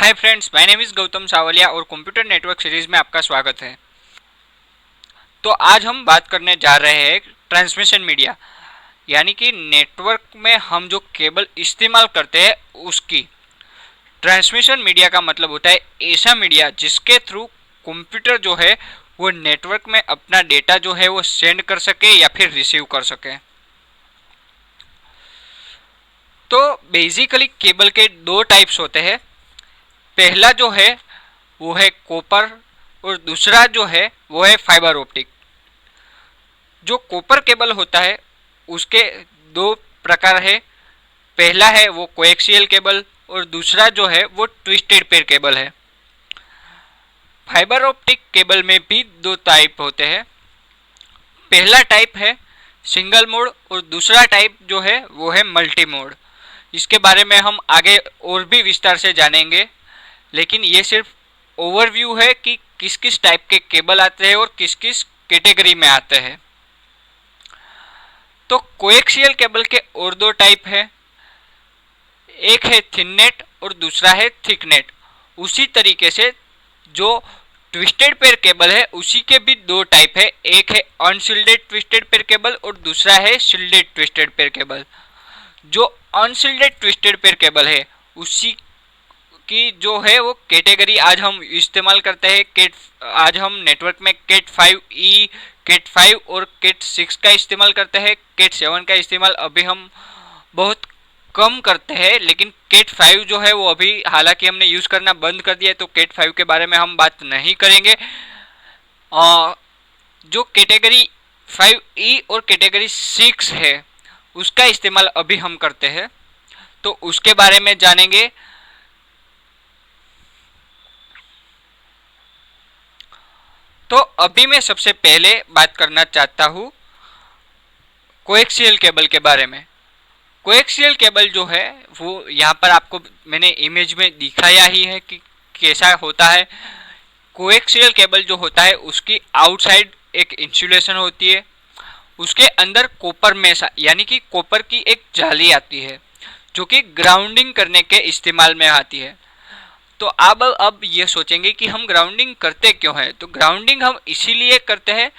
Hi friends, my name is Gautam Savaliya और computer network series में आपका स्वागत है। तो आज हम बात करने जा रहे हैं ट्रांसमिशन मीडिया, यानी कि नेटवर्क में हम जो केबल इस्तेमाल करते हैं उसकी। ट्रांसमिशन मीडिया का मतलब होता है ऐसा मीडिया जिसके थ्रू कंप्यूटर जो है वो नेटवर्क में अपना डेटा जो है वो सेंड कर सके या फिर रिसीव कर सके। तो बेसिकली केबल के दो टाइप्स होते हैं। पहला जो है वो है कॉपर और दूसरा जो है वो है फाइबर ऑप्टिक। जो कॉपर केबल होता है उसके दो प्रकार है। पहला है वो कोएक्सियल केबल और दूसरा जो है वो ट्विस्टेड पेयर केबल है। फाइबर ऑप्टिक केबल में भी दो टाइप होते हैं। पहला टाइप है सिंगल मोड और दूसरा टाइप जो है वो है मल्टी मोड। इसके बारे में हम आगे और भी विस्तार से जानेंगे, लेकिन ये सिर्फ ओवरव्यू है कि किस किस टाइप के केबल आते हैं और किस किस कैटेगरी में आते हैं। तो कोएक्सियल केबल के और दो टाइप है, एक है थिन नेट और दूसरा है थिक नेट। उसी तरीके से जो ट्विस्टेड पेयर केबल है उसी के भी दो टाइप है, एक है अनशिल्डेड ट्विस्टेड पेयर केबल और दूसरा है शिल्डेड ट्विस्टेड पेयर केबल। जो अनशिल्डेड ट्विस्टेड पेयर केबल है उसी की जो है वो कैटेगरी आज हम इस्तेमाल करते हैं केट। आज हम नेटवर्क में केट 5E, केट 5 और केट 6 का इस्तेमाल करते हैं। केट 7 का इस्तेमाल अभी हम बहुत कम करते हैं, लेकिन केट 5 जो है वो अभी हालांकि हमने यूज़ करना बंद कर दिया है, तो केट 5 के बारे में हम बात नहीं करेंगे। जो कैटेगरी 5E और कैटेगरी 6 है उसका इस्तेमाल अभी हम करते हैं, तो उसके बारे में जानेंगे। तो अभी मैं सबसे पहले बात करना चाहता हूँ कोएक्सियल केबल के बारे में। कोएक्सियल केबल जो है वो यहाँ पर आपको मैंने इमेज में दिखाया ही है कि कैसा होता है। कोएक्सियल केबल जो होता है उसकी आउटसाइड एक इंसुलेशन होती है, उसके अंदर कॉपर मेश यानी कि कॉपर की एक जाली आती है जो कि ग्राउंडिंग करने के इस्तेमाल में आती है। तो आप अब ये सोचेंगे कि हम ग्राउंडिंग करते क्यों है। तो ग्राउंडिंग हम इसीलिए करते हैं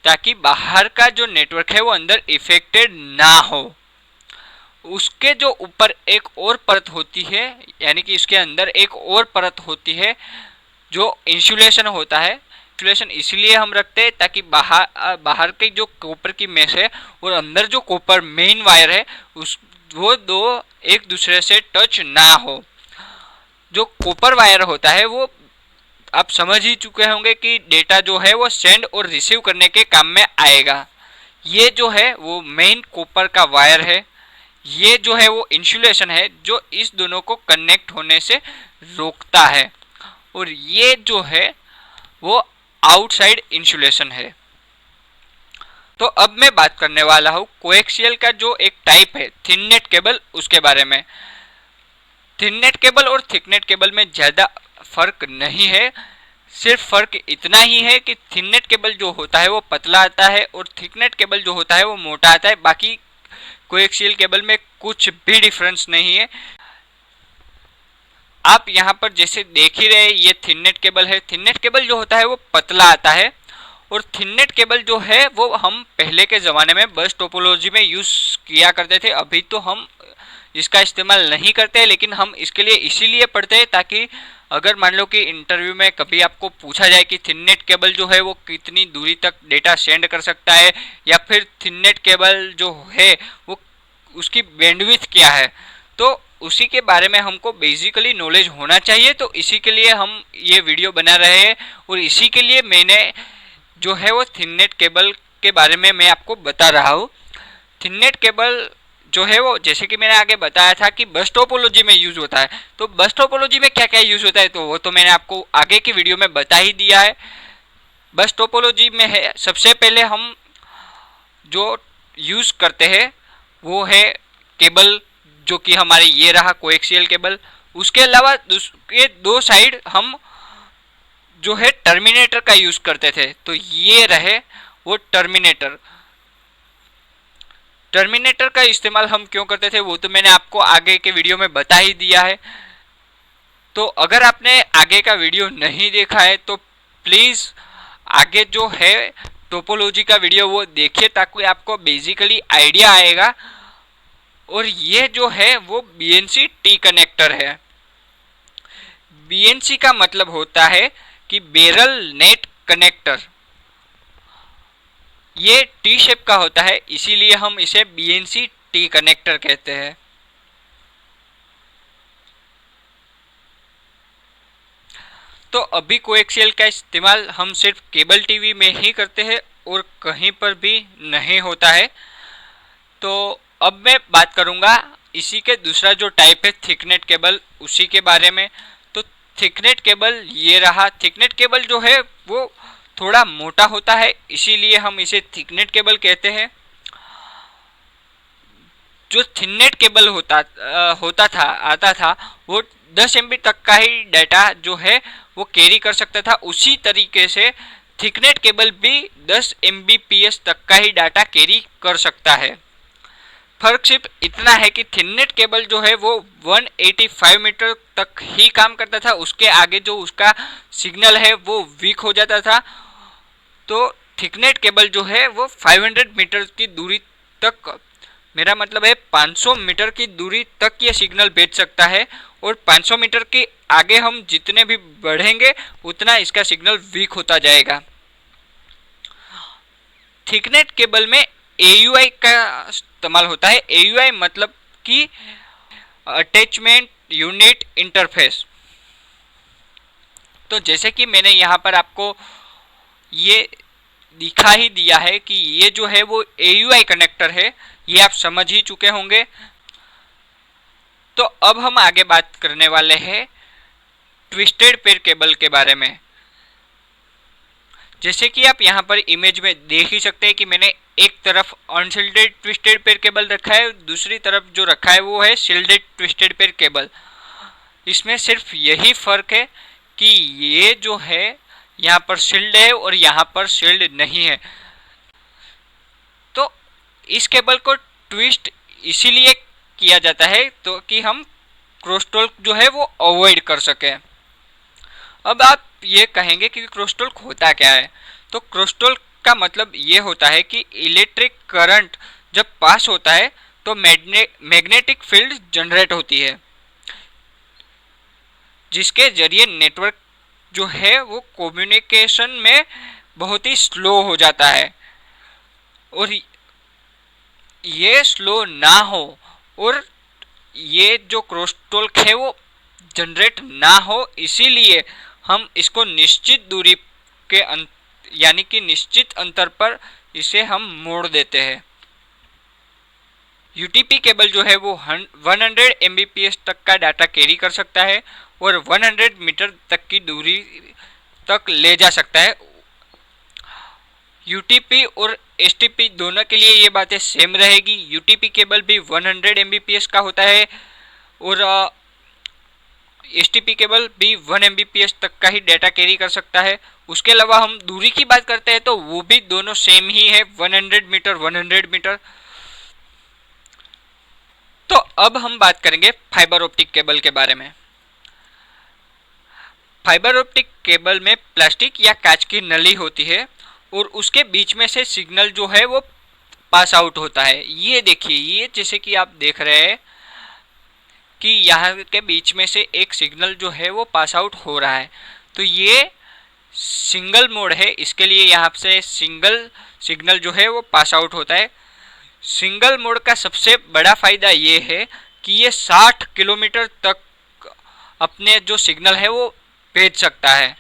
ताकि बाहर का जो नेटवर्क है वो अंदर इफेक्टेड ना हो। उसके जो ऊपर एक और परत होती है, यानी कि इसके अंदर एक और परत होती है जो इंसुलेशन होता है। इंसुलेशन इसलिए हम रखते हैं ताकि बाहर की जो कॉपर की मेश है और अंदर जो कॉपर मेन वायर है उस वो दो एक दूसरे से टच ना हो। जो कॉपर वायर होता है वो आप समझ ही चुके होंगे कि डेटा जो है वो सेंड और रिसीव करने के काम में आएगा। ये जो है वो मेन कॉपर का वायर है, ये जो है वो इंसुलेशन है जो इस दोनों को कनेक्ट होने से रोकता है, और ये जो है वो आउटसाइड इंसुलेशन है। तो अब मैं बात करने वाला हूँ कोएक्सियल का जो एक टाइप है थिन नेट केबल, उसके बारे में। थिन नेट केबल और थिक नेट केबल में ज़्यादा फर्क नहीं है, सिर्फ फर्क इतना ही है कि थिन नेट केबल जो होता है वो पतला आता है और थिक नेट केबल जो होता है वो मोटा आता है। बाकी कोएक्सियल केबल में कुछ भी डिफरेंस नहीं है। आप यहाँ पर जैसे देख ही रहे ये थिन नेट केबल है। थिन नेट केबल जो होता है वो पतला आता है, और थिन नेट केबल जो है वो हम पहले के ज़माने में बस टोपोलॉजी में यूज़ किया करते थे। अभी तो हम इसका इस्तेमाल नहीं करते, लेकिन हम इसके लिए इसीलिए पढ़ते हैं ताकि अगर मान लो कि इंटरव्यू में कभी आपको पूछा जाए कि थिन नेट केबल जो है वो कितनी दूरी तक डेटा सेंड कर सकता है, या फिर थिन नेट केबल जो है वो उसकी बैंडविड्थ क्या है, तो उसी के बारे में हमको बेसिकली नॉलेज होना चाहिए। तो इसी के लिए हम ये वीडियो बना रहे हैं, और इसी के लिए मैंने जो है वो थिन नेट केबल के बारे में मैं आपको बता रहा हूँ। थिन नेट केबल जो है वो जैसे कि मैंने आगे बताया था कि बस टोपोलॉजी में यूज़ होता है। तो बस टोपोलॉजी में क्या क्या यूज़ होता है तो वो तो मैंने आपको आगे की वीडियो में बता ही दिया है। बस टोपोलॉजी में है सबसे पहले हम जो यूज़ करते हैं वो है केबल, जो कि हमारे ये रहा कोएक्सियल केबल। उसके अलावा ये दो साइड हम जो है टर्मिनेटर का यूज़ करते थे, तो ये रहे वो टर्मिनेटर। टर्मिनेटर का इस्तेमाल हम क्यों करते थे वो तो मैंने आपको आगे के वीडियो में बता ही दिया है। तो अगर आपने आगे का वीडियो नहीं देखा है तो प्लीज़ आगे जो है टोपोलॉजी का वीडियो वो देखिए, ताकि आपको बेसिकली आइडिया आएगा। और ये जो है वो बीएनसी टी कनेक्टर है। बीएनसी का मतलब होता है कि बैरल नेट कनेक्टर। ये टी शेप का होता है, इसीलिए हम इसे बीएनसी टी कनेक्टर कहते हैं। तो अभी कोएक्सियल का इस्तेमाल हम सिर्फ केबल टीवी में ही करते हैं और कहीं पर भी नहीं होता है। तो अब मैं बात करूंगा इसी के दूसरा जो टाइप है थिकनेट केबल, उसी के बारे में। तो थिकनेट केबल ये रहा। थिकनेट केबल जो है वो थोड़ा मोटा होता है, इसीलिए हम इसे थिकनेट केबल कहते हैं। जो थिननेट केबल आता था वो 10 MB तक का ही डाटा जो है वो कैरी कर सकता था। उसी तरीके से थिकनेट केबल भी 10 Mbps तक का ही डाटा कैरी कर सकता है। फर्क सिर्फ इतना है कि थिननेट केबल जो है वो 185 मीटर तक ही काम करता था, उसके आगे जो उसका सिग्नल है वो वीक हो जाता था। तो थिकनेट केबल जो है वो 500 मीटर की दूरी तक, मेरा मतलब है 500 मीटर की दूरी तक ये सिग्नल भेज सकता है। और 500 मीटर के आगे हम जितने भी बढ़ेंगे उतना इसका सिग्नल वीक होता जाएगा। थिकनेट केबल में AUI का इस्तेमाल होता है। AUI मतलब कि अटैचमेंट यूनिट इंटरफेस। तो जैसे कि मैंने यहाँ पर आपको ये दिखा ही दिया है कि ये जो है वो AUI कनेक्टर है, ये आप समझ ही चुके होंगे। तो अब हम आगे बात करने वाले हैं ट्विस्टेड पेयर केबल के बारे में। जैसे कि आप यहाँ पर इमेज में देख ही सकते हैं कि मैंने एक तरफ अनशिल्डेड ट्विस्टेड पेयर केबल रखा है, दूसरी तरफ जो रखा है वो है शिल्डेड ट्विस्टेड पेयर केबल। इसमें सिर्फ यही फर्क है कि ये जो है यहाँ पर शिल्ड है और यहाँ पर शिल्ड नहीं है। तो इस केबल को ट्विस्ट इसीलिए किया जाता है तो कि हम क्रॉसटॉक जो है वो अवॉइड कर सके। अब आप ये कहेंगे कि क्रॉसटॉक होता क्या है। तो क्रॉसटॉक का मतलब ये होता है कि इलेक्ट्रिक करंट जब पास होता है तो मैग्नेटिक फील्ड जनरेट होती है, जिसके जरिए नेटवर्क जो है वो कम्युनिकेशन में बहुत ही स्लो हो जाता है। और ये स्लो ना हो और ये जो क्रॉसटॉक है वो जनरेट ना हो, इसीलिए हम इसको निश्चित दूरी के यानी कि निश्चित अंतर पर इसे हम मोड़ देते हैं। यूटीपी केबल जो है वो 100 Mbps तक का डाटा कैरी कर सकता है और 100 मीटर तक की दूरी तक ले जा सकता है। यूटीपी और एसटीपी दोनों के लिए ये बातें सेम रहेगी। यूटीपी केबल भी 100 Mbps का होता है और एसटीपी केबल भी 1 Mbps तक का ही डाटा कैरी कर सकता है। उसके अलावा हम दूरी की बात करते हैं तो वो भी दोनों सेम ही है, 100 मीटर 100 मीटर। तो अब हम बात करेंगे फाइबर ऑप्टिक केबल के बारे में। फाइबर ऑप्टिक केबल में प्लास्टिक या कांच की नली होती है और उसके बीच में से सिग्नल जो है वो पास आउट होता है। ये देखिए, ये जैसे कि आप देख रहे हैं कि यहाँ के बीच में से एक सिग्नल जो है वो पास आउट हो रहा है। तो ये सिंगल मोड है, इसके लिए यहाँ से सिंगल सिग्नल जो है वो पास आउट होता है। सिंगल मोड का सबसे बड़ा फायदा ये है कि ये 60 किलोमीटर तक अपने जो सिग्नल है वो भेज सकता है।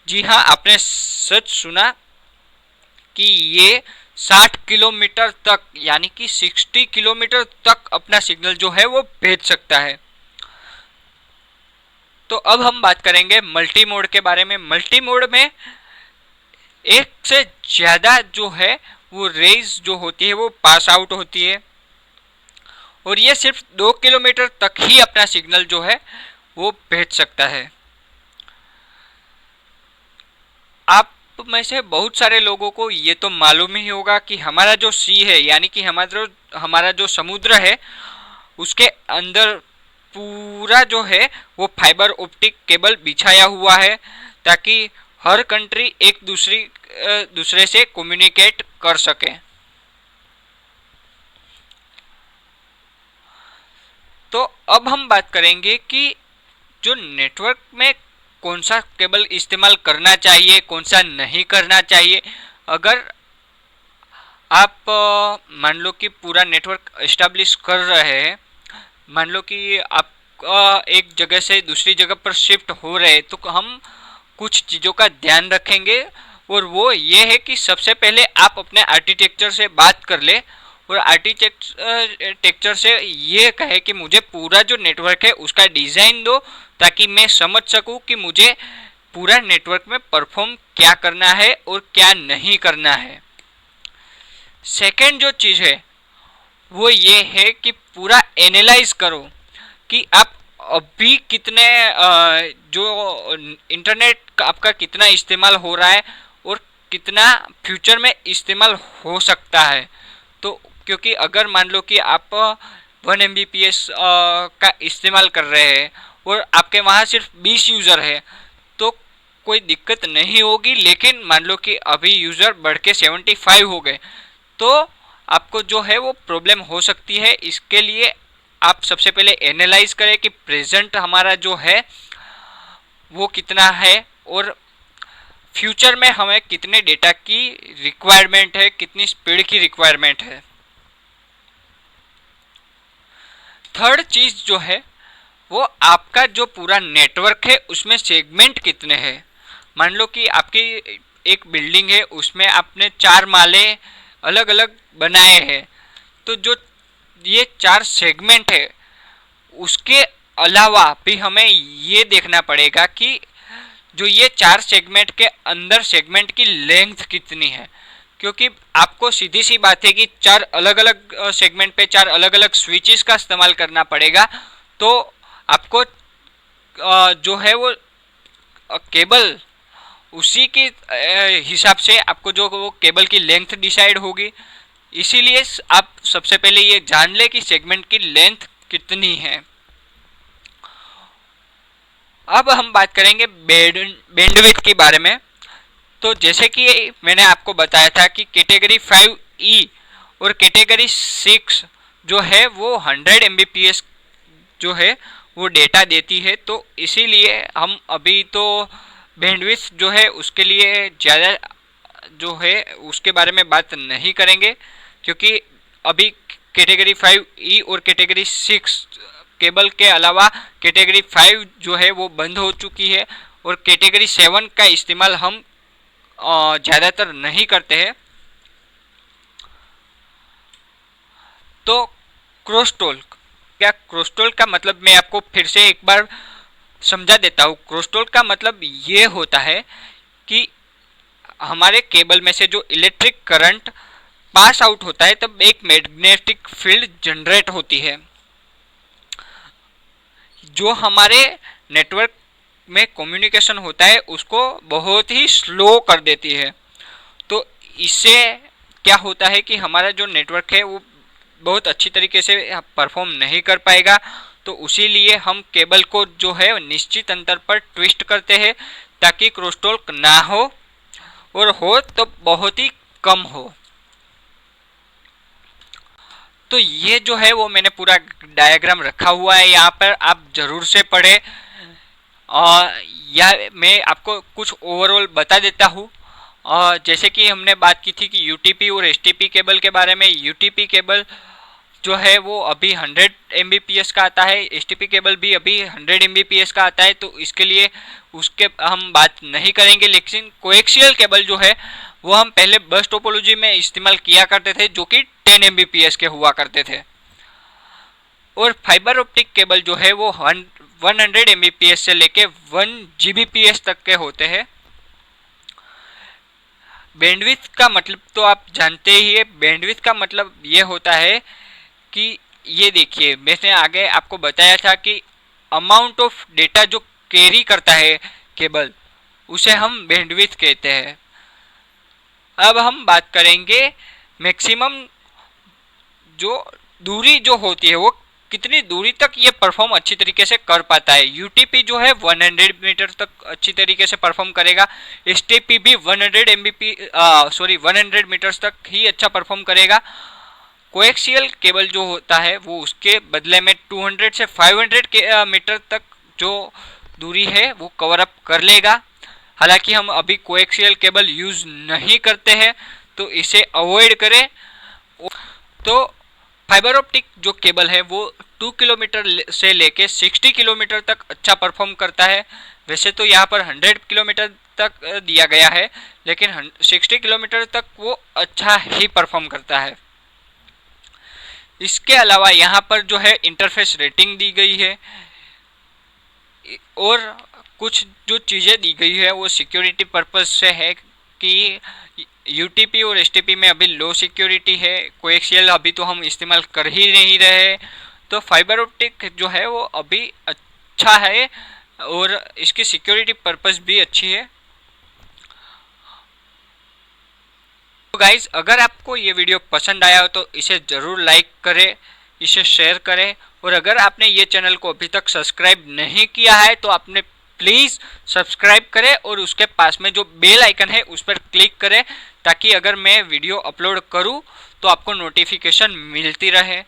जी हाँ, आपने सच सुना कि ये 60 किलोमीटर तक यानी कि 60 किलोमीटर तक अपना सिग्नल जो है वो भेज सकता है। तो अब हम बात करेंगे मल्टी मोड के बारे में। मल्टी मोड में एक से ज़्यादा जो है वो रेज जो होती है वो पास आउट होती है और ये सिर्फ 2 किलोमीटर तक ही अपना सिग्नल जो है वो भेज सकता है। आप में से बहुत सारे लोगों को ये तो मालूम ही होगा कि हमारा जो सी है यानी कि हमारा जो समुद्र है उसके अंदर पूरा जो है वो फाइबर ऑप्टिक केबल बिछाया हुआ है ताकि हर कंट्री एक दूसरे से कम्युनिकेट कर सके। तो अब हम बात करेंगे कि जो नेटवर्क में कौन सा केबल इस्तेमाल करना चाहिए, कौन सा नहीं करना चाहिए। अगर आप मान लो कि पूरा नेटवर्क एस्टेब्लिश कर रहे हैं, मान लो कि आप एक जगह से दूसरी जगह पर शिफ्ट हो रहे हैं, तो हम कुछ चीज़ों का ध्यान रखेंगे और वो ये है कि सबसे पहले आप अपने आर्किटेक्चर से बात कर ले और आर्किटेक्चर से ये कहे कि मुझे पूरा जो नेटवर्क है उसका डिज़ाइन दो ताकि मैं समझ सकूं कि मुझे पूरा नेटवर्क में परफॉर्म क्या करना है और क्या नहीं करना है। सेकंड जो चीज़ है वो ये है कि पूरा एनालाइज करो कि आप अभी कितने जो इंटरनेट आपका कितना इस्तेमाल हो रहा है और कितना फ्यूचर में इस्तेमाल हो सकता है। तो क्योंकि अगर मान लो कि आप 1 Mbps का इस्तेमाल कर रहे हैं और आपके वहाँ सिर्फ 20 यूज़र है तो कोई दिक्कत नहीं होगी, लेकिन मान लो कि अभी यूज़र बढ़ के 75 हो गए तो आपको जो है वो प्रॉब्लम हो सकती है। इसके लिए आप सबसे पहले एनालाइज करें कि प्रेजेंट हमारा जो है वो कितना है और फ्यूचर में हमें कितने डेटा की रिक्वायरमेंट है, कितनी स्पीड की रिक्वायरमेंट है। थर्ड चीज जो है वो आपका जो पूरा नेटवर्क है उसमें सेगमेंट कितने हैं। मान लो कि आपकी एक बिल्डिंग है, उसमें आपने 4 माले अलग अलग बनाए हैं, तो जो ये 4 सेगमेंट है उसके अलावा भी हमें ये देखना पड़ेगा कि जो ये 4 सेगमेंट के अंदर सेगमेंट की लेंथ कितनी है, क्योंकि आपको सीधी सी बात है कि 4 अलग अलग सेगमेंट पे 4 अलग अलग स्विचेस का इस्तेमाल करना पड़ेगा। तो आपको जो है वो केबल उसी के हिसाब से आपको जो वो केबल की लेंथ डिसाइड होगी। इसीलिए आप सबसे पहले ये जान ले कि सेगमेंट की लेंथ कितनी है। अब हम बात करेंगे बैंडविड्थ के बारे में। तो जैसे कि मैंने आपको बताया था कि कैटेगरी 5E और कैटेगरी 6 जो है वो 100 Mbps जो है वो डेटा देती है, तो इसीलिए हम अभी तो बैंडविड्थ जो है उसके लिए ज़्यादा जो है उसके बारे में बात नहीं करेंगे, क्योंकि अभी कैटेगरी 5E और कैटेगरी 6 केबल के अलावा कैटेगरी 5 जो है वो बंद हो चुकी है और कैटेगरी 7 का इस्तेमाल हम ज़्यादातर नहीं करते हैं। तो क्रोसटॉल्क, क्या क्रोसटॉल्क का मतलब मैं आपको फिर से एक बार समझा देता हूँ। क्रोसटॉल्क का मतलब ये होता है कि हमारे केबल में से जो इलेक्ट्रिक करंट पास आउट होता है तब एक मैग्नेटिक फील्ड जनरेट होती है जो हमारे नेटवर्क में कम्युनिकेशन होता है उसको बहुत ही स्लो कर देती है। तो इससे क्या होता है कि हमारा जो नेटवर्क है वो बहुत अच्छी तरीके से परफॉर्म नहीं कर पाएगा। तो उसीलिए हम केबल को जो है निश्चित अंतर पर ट्विस्ट करते हैं ताकि क्रोसटॉल्क ना हो और हो तो बहुत ही कम हो। तो ये जो है वो मैंने पूरा डायग्राम रखा हुआ है यहाँ पर, आप ज़रूर से पढ़ें। या मैं आपको कुछ ओवरऑल बता देता हूँ। जैसे कि हमने बात की थी कि यूटीपी और एसटीपी केबल के बारे में। यूटीपी केबल जो है वो अभी 100 Mbps का आता है, एसटीपी केबल भी अभी 100 Mbps का आता है, तो इसके लिए उसके हम बात नहीं करेंगे। लेकिन कोएक्सियल केबल जो है वो हम पहले बस टोपोलॉजी में इस्तेमाल किया करते थे जो कि 10 Mbps के हुआ करते थे। और फाइबर ऑप्टिक केबल जो है वो 100 Mbps से लेके 1 Gbps तक के होते हैं। बैंडविड्थ का मतलब तो आप जानते ही है। बैंडविड्थ का मतलब ये होता है कि ये देखिए, मैंने आगे आपको बताया था कि अमाउंट ऑफ डेटा जो कैरी करता है केबल उसे हम बैंडविड्थ कहते हैं। अब हम बात करेंगे मैक्सिमम जो दूरी जो होती है वो कितनी दूरी तक ये परफॉर्म अच्छी तरीके से कर पाता है। यूटीपी जो है 100 मीटर तक अच्छी तरीके से परफॉर्म करेगा, एसटीपी भी 100 मीटर्स तक ही अच्छा परफॉर्म करेगा। कोएक्सियल केबल जो होता है वो उसके बदले में 200 से 500 मीटर तक जो दूरी है वो कवर अप कर लेगा। हालांकि हम अभी कोएक्सियल केबल यूज नहीं करते हैं तो इसे अवॉइड करें। तो फाइबर ऑप्टिक जो केबल है वो 2 किलोमीटर से लेके 60 किलोमीटर तक अच्छा परफॉर्म करता है। वैसे तो यहाँ पर 100 किलोमीटर तक दिया गया है, लेकिन 60 किलोमीटर तक वो अच्छा ही परफॉर्म करता है। इसके अलावा यहाँ पर जो है इंटरफेस रेटिंग दी गई है और कुछ जो चीज़ें दी गई है वो सिक्योरिटी पर्पस से है कि यूटीपी और एसटीपी में अभी लो सिक्योरिटी है, कोएक्सियल अभी तो हम इस्तेमाल कर ही नहीं रहे, तो फाइबर ऑप्टिक जो है वो अभी अच्छा है और इसकी सिक्योरिटी पर्पस भी अच्छी है। तो गाइज, अगर आपको ये वीडियो पसंद आया हो तो इसे ज़रूर लाइक करें, इसे शेयर करें, और अगर आपने ये चैनल को अभी तक सब्सक्राइब नहीं किया है तो आपने प्लीज़ सब्सक्राइब करें और उसके पास में जो बेल आइकन है उस पर क्लिक करें ताकि अगर मैं वीडियो अपलोड करूं तो आपको नोटिफिकेशन मिलती रहे।